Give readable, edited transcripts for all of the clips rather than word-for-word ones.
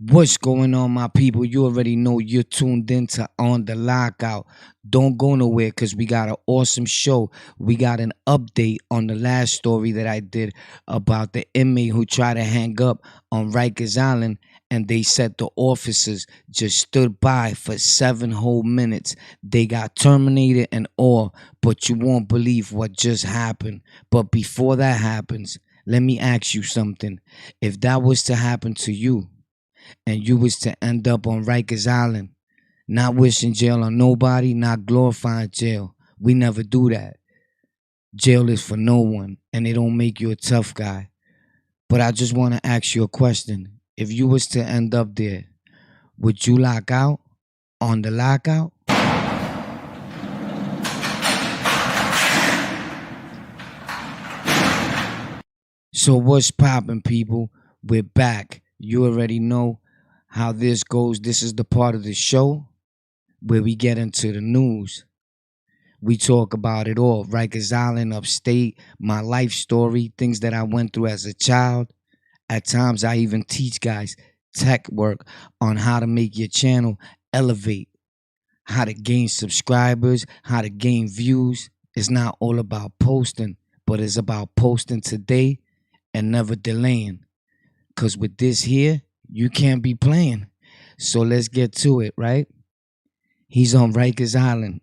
What's going on, my people? You already know you're tuned into On the Lockout. Don't go nowhere because we got an awesome show. We got an update on the last story that I did about the inmate who tried to hang up on Rikers Island, and they said the officers just stood by for 7 whole minutes. They got terminated and all, but you won't believe what just happened. But before that happens, let me ask you something. If that was to happen to you, and you was to end up on Rikers Island, not wishing jail on nobody, not glorifying jail. We never do that. Jail is for no one, and it don't make you a tough guy. But I just want to ask you a question. If you was to end up there, would you lock out on the lockout? So what's poppin', people? We're back. You already know how this goes. This is the part of the show where we get into the news. We talk about it all. Rikers Island, upstate, my life story, things that I went through as a child. At times, I even teach guys tech work on how to make your channel elevate, how to gain subscribers, how to gain views. It's not all about posting, but it's about posting today and never delaying. Because with this here, you can't be playing. So let's get to it, right? He's on Rikers Island.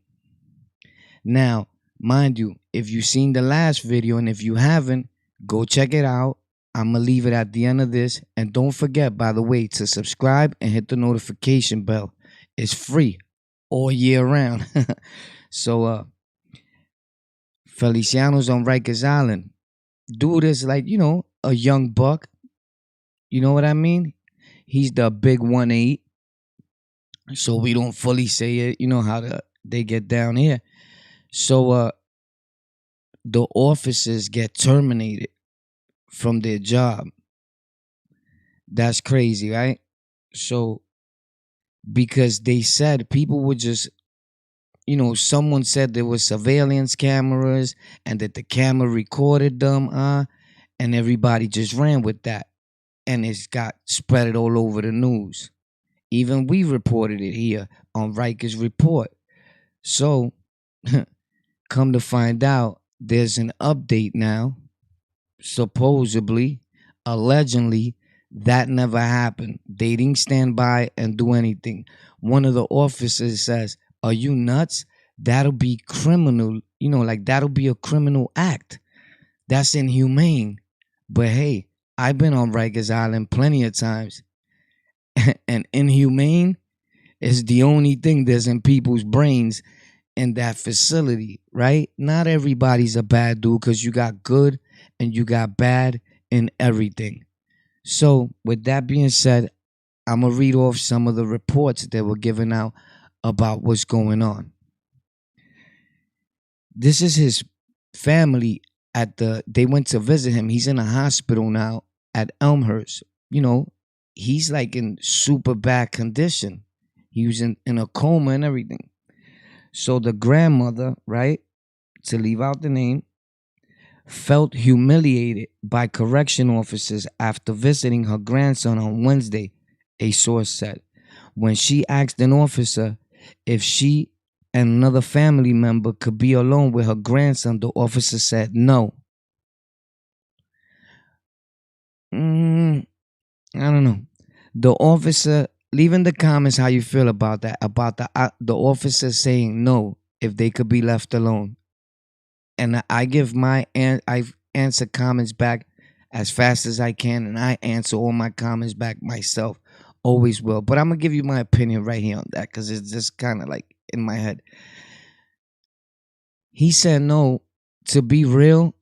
Now, mind you, if you've seen the last video, and if you haven't, go check it out. I'm going to leave it at the end of this. And don't forget, by the way, to subscribe and hit the notification bell. It's free all year round. So, Feliciano's on Rikers Island. Dude is like, a young buck. You know what I mean? He's the big 1'8". So we don't fully say it. You know how they get down here. So the officers get terminated from their job. That's crazy, right? So because they said people would just, someone said there was surveillance cameras and that the camera recorded them, and everybody just ran with that. And it's got spread all over the news. Even we reported it here on Rikers Report. So, come to find out, there's an update now. Supposedly, allegedly, that never happened. They didn't stand by and do anything. One of the officers says, "Are you nuts? That'll be criminal. That'll be a criminal act. That's inhumane." But hey, I've been on Rikers Island plenty of times. And inhumane is the only thing that's in people's brains in that facility, right? Not everybody's a bad dude, because you got good and you got bad in everything. So with that being said, I'm going to read off some of the reports that were given out about what's going on. This is his family they went to visit him. He's in a hospital now at Elmhurst. He's like in super bad condition. He was in a coma and everything. So the grandmother, right, to leave out the name, felt humiliated by correction officers after visiting her grandson on Wednesday, a source said. When she asked an officer if she and another family member could be alone with her grandson, the officer said no. I don't know. The officer, leave in the comments how you feel about that, about the officer saying no if they could be left alone. And I give I answer comments back as fast as I can, and I answer all my comments back myself. Always will. But I'm going to give you my opinion right here on that, because it's just kind of like in my head. He said no. To be real,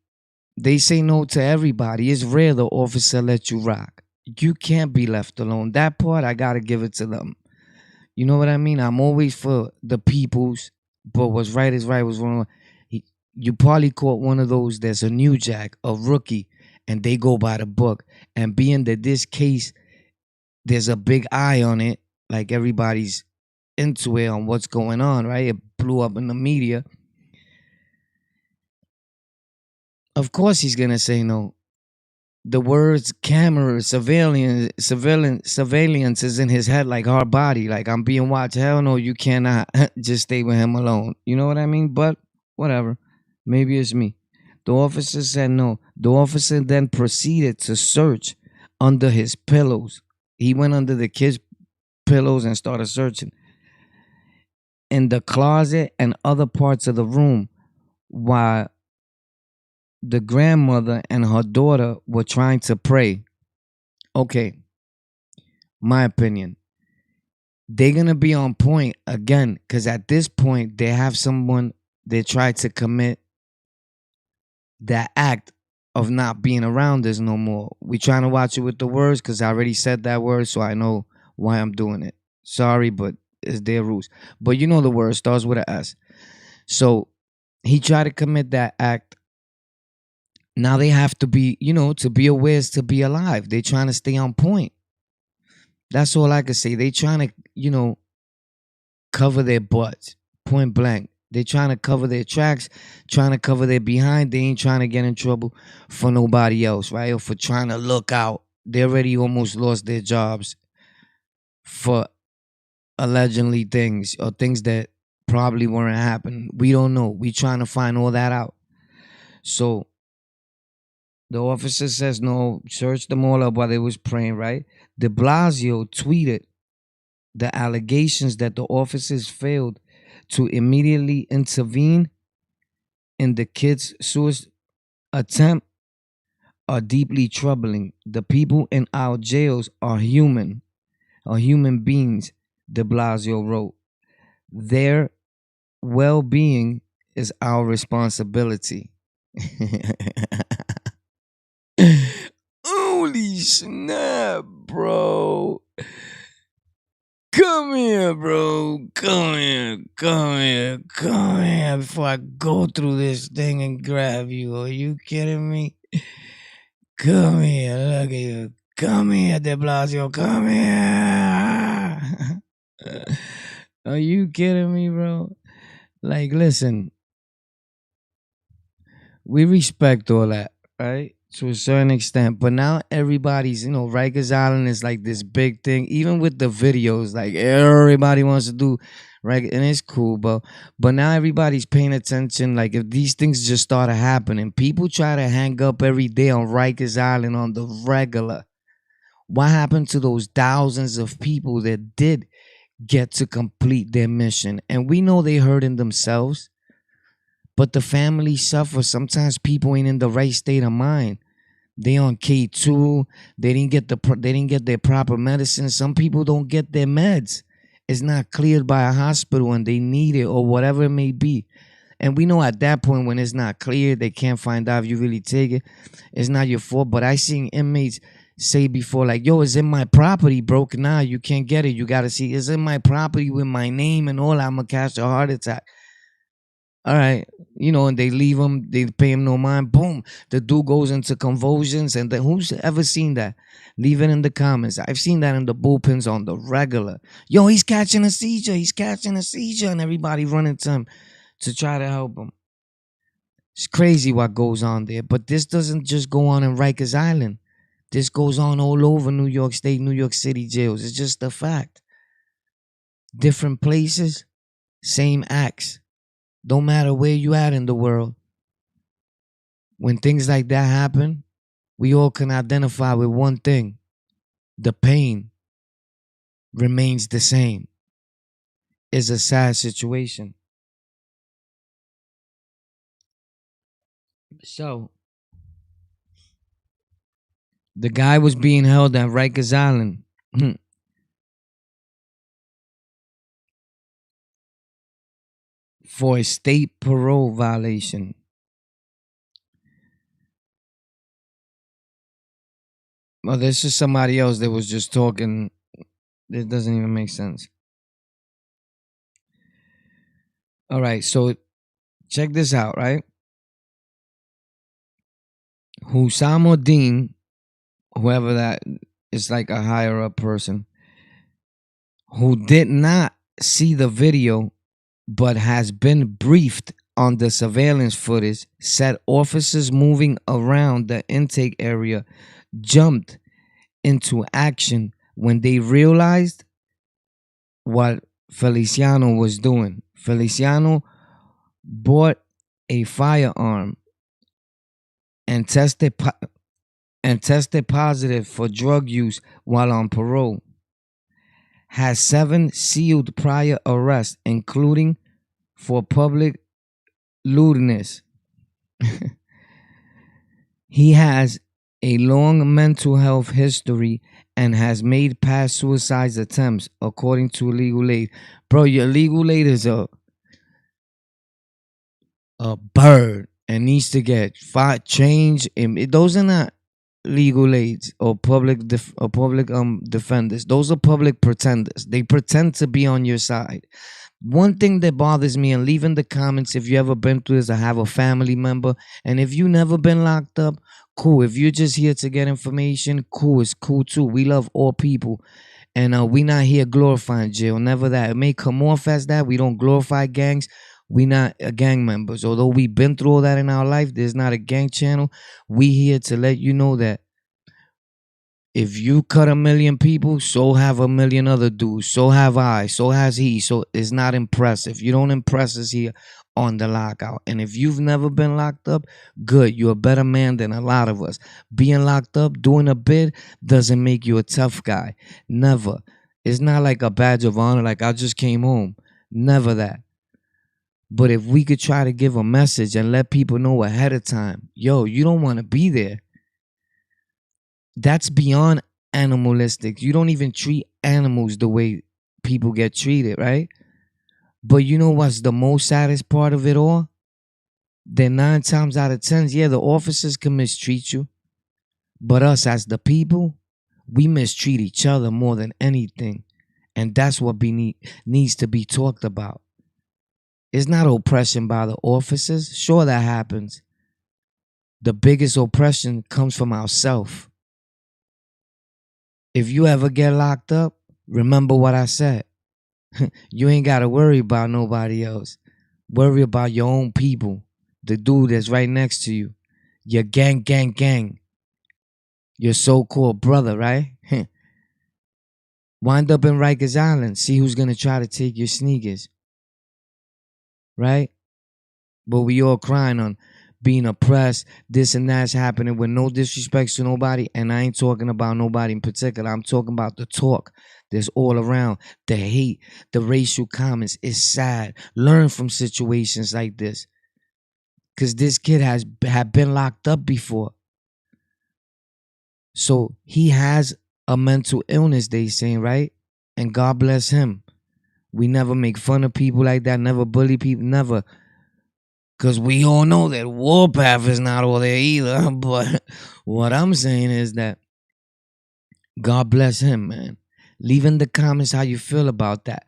they say no to everybody. It's rare the officer let you rock. You can't be left alone. That part, I got to give it to them. You know what I mean? I'm always for the peoples, but what's right is right, what's wrong. You probably caught one of those that's a new jack, a rookie, and they go by the book. And being that this case, there's a big eye on it, like everybody's into it on what's going on, right? It blew up in the media. Of course he's going to say no. the words camera, surveillance is in his head like hard body. Like, I'm being watched. Hell no, you cannot just stay with him alone. You know what I mean? But whatever. Maybe it's me. The officer said no. The officer then proceeded to search under his pillows. He went under the kid's pillows and started searching in the closet and other parts of the room while the grandmother and her daughter were trying to pray. Okay, my opinion. They're going to be on point again because at this point, they have someone they tried to commit that act of not being around us no more. We trying to watch it with the words because I already said that word, so I know why I'm doing it. Sorry, but it's their rules. But you know the word starts with an S. So he tried to commit that act. Now they have to be, to be aware is to be alive. They trying to stay on point. That's all I can say. They trying to, cover their butts, point blank. They trying to cover their tracks, trying to cover their behind. They ain't trying to get in trouble for nobody else, right? Or for trying to look out. They already almost lost their jobs for allegedly things or things that probably weren't happening. We don't know. We trying to find all that out. So the officer says no, search them all up while they was praying, right? De Blasio tweeted the allegations that the officers failed to immediately intervene in the kids' suicide attempt are deeply troubling. The people in our jails are human beings, de Blasio wrote. Their well-being is our responsibility. Holy snap, bro. Come here, bro. Come here before I go through this thing and grab you. Are you kidding me? Come here. Look at you. Come here, De Blasio. Come here. Are you kidding me, bro? Like, listen. We respect all that, right? To a certain extent. But now everybody's, Rikers Island is like this big thing. Even with the videos, like everybody wants to do, right? And it's cool, but now everybody's paying attention. Like, if these things just started happening, people try to hang up every day on Rikers Island on the regular. What happened to those thousands of people that did get to complete their mission? And we know they hurting themselves. But the family suffers. Sometimes people ain't in the right state of mind. They on K2. They didn't get their proper medicine. Some people don't get their meds. It's not cleared by a hospital and they need it or whatever it may be. And we know at that point when it's not cleared, they can't find out if you really take it. It's not your fault. But I seen inmates say before, like, yo, it's in my property, bro. Nah, you can't get it. You got to see it's in my property with my name and all. I'm going to catch a heart attack. All right, and they leave him, they pay him no mind. Boom, the dude goes into convulsions. And then who's ever seen that? Leave it in the comments. I've seen that in the bullpens on the regular. Yo, he's catching a seizure. And everybody running to him to try to help him. It's crazy what goes on there. But this doesn't just go on in Rikers Island. This goes on all over New York State, New York City jails. It's just a fact. Different places, same acts. Don't matter where you at in the world. When things like that happen, we all can identify with one thing. The pain remains the same. It's a sad situation. So, the guy was being held at Rikers Island. For a state parole violation. Well, this is somebody else that was just talking. It doesn't even make sense. All right, so check this out, right? Husamuddin, whoever that is, like a higher up person, who did not see the video but has been briefed on the surveillance footage said officers moving around the intake area jumped into action when they realized what Feliciano was doing. Feliciano bought a firearm and tested positive for drug use while on parole. Has 7 sealed prior arrests, including for public lewdness. He has a long mental health history and has made past suicide attempts, according to legal aid. Bro, your legal aid is a bird and needs to get changed. Those are not legal aids or public defenders. Those are public pretenders. They pretend to be on your side. One thing that bothers me, and leave in the comments if you ever been through this or have a family member, and if you never been locked up, cool. If you're just here to get information, cool. It's cool too. We love all people, and we not here glorifying jail. Never that. It may come off as that. We don't glorify gangs. We not gang members. Although we been through all that in our life, there's not a gang channel. We here to let you know that if you cut 1,000,000 people, so have 1,000,000 other dudes. So have I. So has he. So it's not impressive. You don't impress us here on the lockout. And if you've never been locked up, good. You're a better man than a lot of us. Being locked up, doing a bid, doesn't make you a tough guy. Never. It's not like a badge of honor, like I just came home. Never that. But if we could try to give a message and let people know ahead of time, yo, you don't want to be there. That's beyond animalistic. You don't even treat animals the way people get treated, right? But you know what's the most saddest part of it all? That 9 times out of 10, yeah, the officers can mistreat you. But us as the people, we mistreat each other more than anything. And that's what needs to be talked about. It's not oppression by the officers. Sure, that happens. The biggest oppression comes from ourselves. If you ever get locked up, remember what I said. You ain't got to worry about nobody else. Worry about your own people. The dude that's right next to you. Your gang. Your so-called brother, right? Wind up in Rikers Island. See who's going to try to take your sneakers. Right? But we all crying on being oppressed, this and that's happening with no disrespect to nobody. And I ain't talking about nobody in particular. I'm talking about the talk that's all around, the hate, the racial comments. It's sad. Learn from situations like this. Because this kid had been locked up before. So he has a mental illness, they saying, right? And God bless him. We never make fun of people like that, never bully people, never. Because we all know that Warpath is not all there either. But what I'm saying is that God bless him, man. Leave in the comments how you feel about that.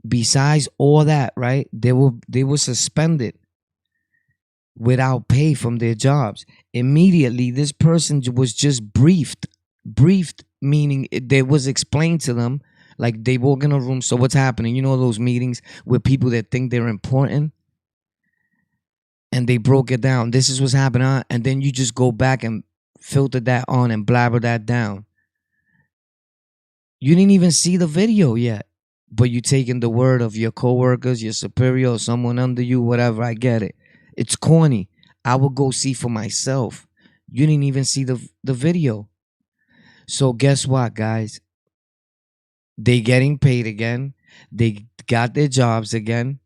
Besides all that, right? They were suspended without pay from their jobs. Immediately, this person was just briefed. Briefed, meaning it was explained to them. Like they walk in a room. So what's happening? You know those meetings with people that think they're important? And they broke it down. This is what's happening. And then you just go back and filter that on and blabber that down. You didn't even see the video yet. But you taking the word of your coworkers, your superior, or someone under you, whatever. I get it. It's corny. I will go see for myself. You didn't even see the video. So guess what, guys? They getting paid again. They got their jobs again.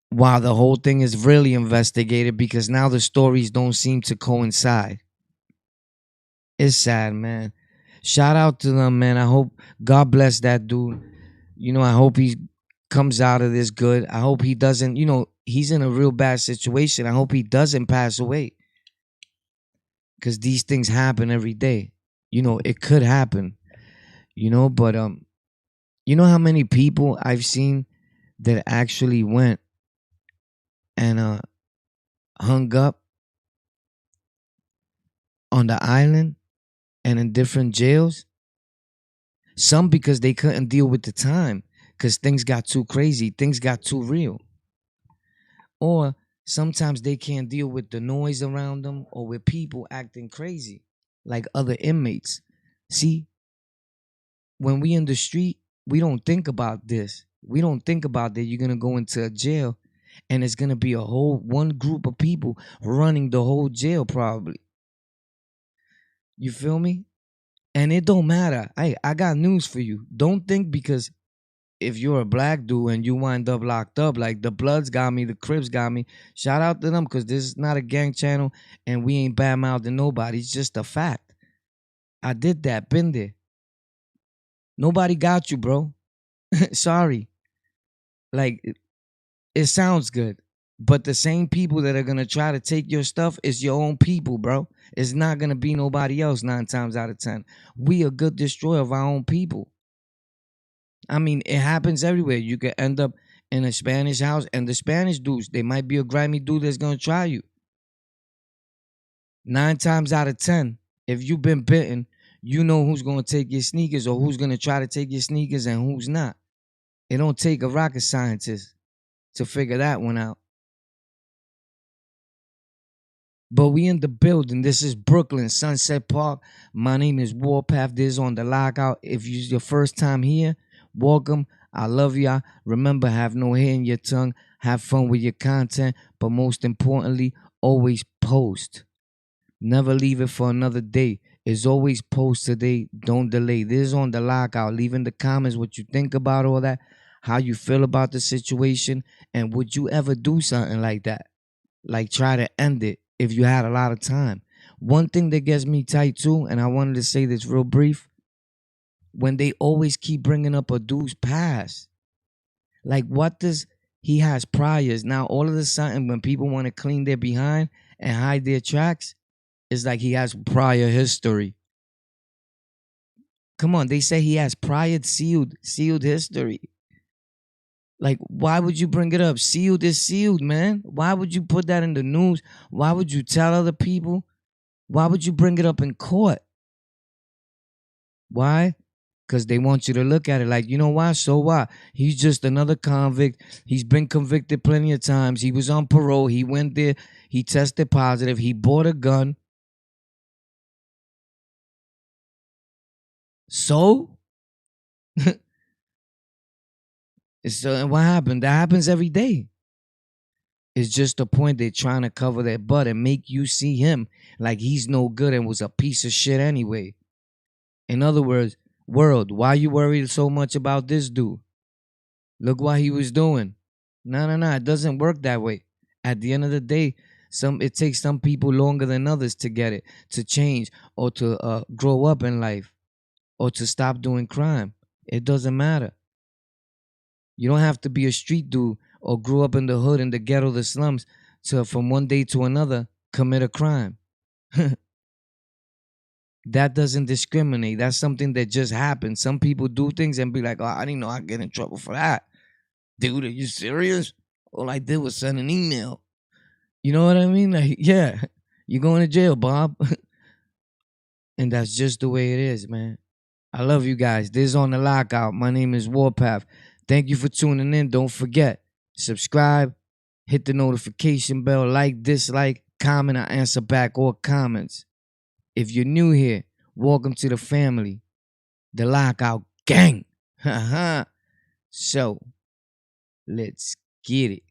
While the whole thing is really investigated because now the stories don't seem to coincide. It's sad, man. Shout out to them, man. I hope God bless that dude. You know, I hope he comes out of this good. I hope he doesn't, he's in a real bad situation. I hope he doesn't pass away. Because these things happen every day. It could happen. But you know how many people I've seen that actually went and hung up on the island and in different jails? Some because they couldn't deal with the time because things got too crazy. Things got too real. Or sometimes they can't deal with the noise around them or with people acting crazy like other inmates. See, when we in the street, we don't think about this. We don't think about that you're gonna go into a jail and it's gonna be a whole one group of people running the whole jail probably. You feel me? And it don't matter. Hey, I got news for you. Don't think because if you're a black dude and you wind up locked up, like the Bloods got me, the Crips got me. Shout out to them because this is not a gang channel and we ain't bad mouthing nobody. It's just a fact. I did that, been there. Nobody got you, bro. Sorry. Like it sounds good, but the same people that are gonna try to take your stuff is your own people, bro. It's not gonna be nobody else 9 times out of 10. We a good destroyer of our own people. I mean, it happens everywhere. You could end up in a Spanish house, and the Spanish dudes, they might be a grimy dude that's gonna try you. 9 times out of 10, if you've been bitten, you know who's gonna take your sneakers or who's gonna try to take your sneakers and who's not. It don't take a rocket scientist to figure that one out. But we in the building. This is Brooklyn, Sunset Park. My name is Warpath. This is on the Lockout. If it's your first time here, welcome. I love y'all. Remember, have no hair in your tongue. Have fun with your content. But most importantly, always post. Never leave it for another day. It's always post today. Don't delay. This is on the Lockout. Leave in the comments what you think about all that, how you feel about the situation, and would you ever do something like that? Like try to end it if you had a lot of time. One thing that gets me tight too, and I wanted to say this real brief, when they always keep bringing up a dude's past. Like what does he has priors. Now all of a sudden when people want to clean their behind and hide their tracks, it's like he has prior history. Come on, they say he has prior sealed history. Like, why would you bring it up? Sealed is sealed, man. Why would you put that in the news? Why would you tell other people? Why would you bring it up in court? Why? Because they want you to look at it like, you know why? So what? He's just another convict. He's been convicted plenty of times. He was on parole. He went there. He tested positive. He bought a gun. So? So what happened? That happens every day. It's just the point they're trying to cover their butt and make you see him like he's no good and was a piece of shit anyway. In other words, world, why you worried so much about this dude? Look what he was doing. No. It doesn't work that way. At the end of the day, it takes some people longer than others to get it, to change, or to grow up in life, or to stop doing crime. It doesn't matter. You don't have to be a street dude or grew up in the hood, in the ghetto, the slums, to from one day to another commit a crime. That doesn't discriminate. That's something that just happens. Some people do things and be like, oh, I didn't know I'd get in trouble for that. Dude, are you serious? All I did was send an email. You know what I mean? Like, yeah, you're going to jail, Bob. And that's just the way it is, man. I love you guys. This is on the Lockout. My name is Warpath. Thank you for tuning in. Don't forget, subscribe, hit the notification bell, like, dislike, comment. I answer back all comments. If you're new here, welcome to the family, the Lockout Gang. So, let's get it.